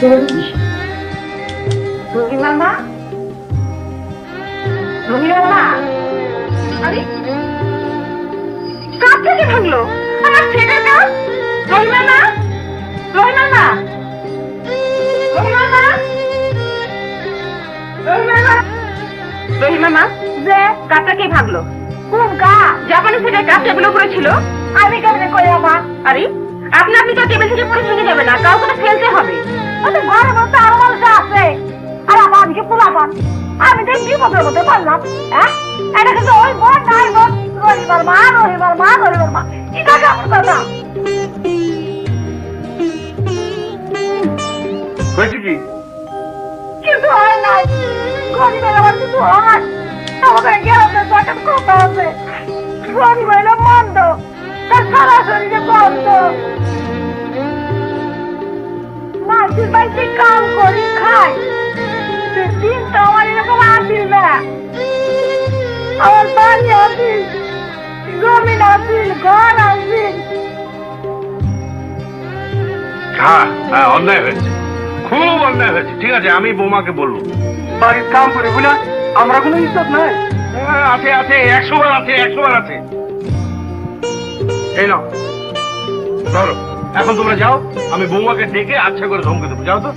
রহিমা, রহিমা, আরে কার থেকে ভাঙলো? আমার ছেলেটা। রহিমা, রহিমা, রহিমা, রহিমা, যে কারটা কে ভাঙলো? কোন গা? জাপানি থেকে কাজ টেবিলের উপরে ছিল। আমি কেমনে কই আমার? আরে আপনি তো টেবিল থেকে পড়ে ভেঙে যাবে না, কাউকে তো ফেলতে হবে। ওদের ঘরে বলতে আরো মানুষ আছে, আর আমার আজকে পোলাপান। আমি তো বিপদের মধ্যে পারলাম। হ্যাঁ, এটা কিন্তু ওই বোন নাই বোন। রহিমার মা, রহিমার মা, রহিমার মা, এটা কেমন কথা? হয়েছে কি? কিন্তু হয় নাই। গরিবের আমার কিছু হয়। আমাদের গ্রামের দোকান কথা আছে। গরিব হইল মন্দ, তার সারা শরীরে বন্ধ। মাসির বাড়িতে কাম করি খাই, দিন তো আমার এরকম আসিল না। আমার বাড়ি আসিল, জমিন আসিল, ঘর আসিল। হ্যাঁ হ্যাঁ, অন্যায় হয়েছে, খুব অন্যায় হয়েছে। ঠিক আছে, আমি বৌমাকে বলবো। বাড়ির কাম করে বুঝলা আমরা কোনো ইজ্জত নাই। হ্যাঁ, আছে আছে, 100 বার আছে, 100 বার আছে। এই নাও ধরো, এখন তোমরা যাও, আমি বৌমাকে ডেকে আচ্ছা করে ধমকে দেবো। যাও তো।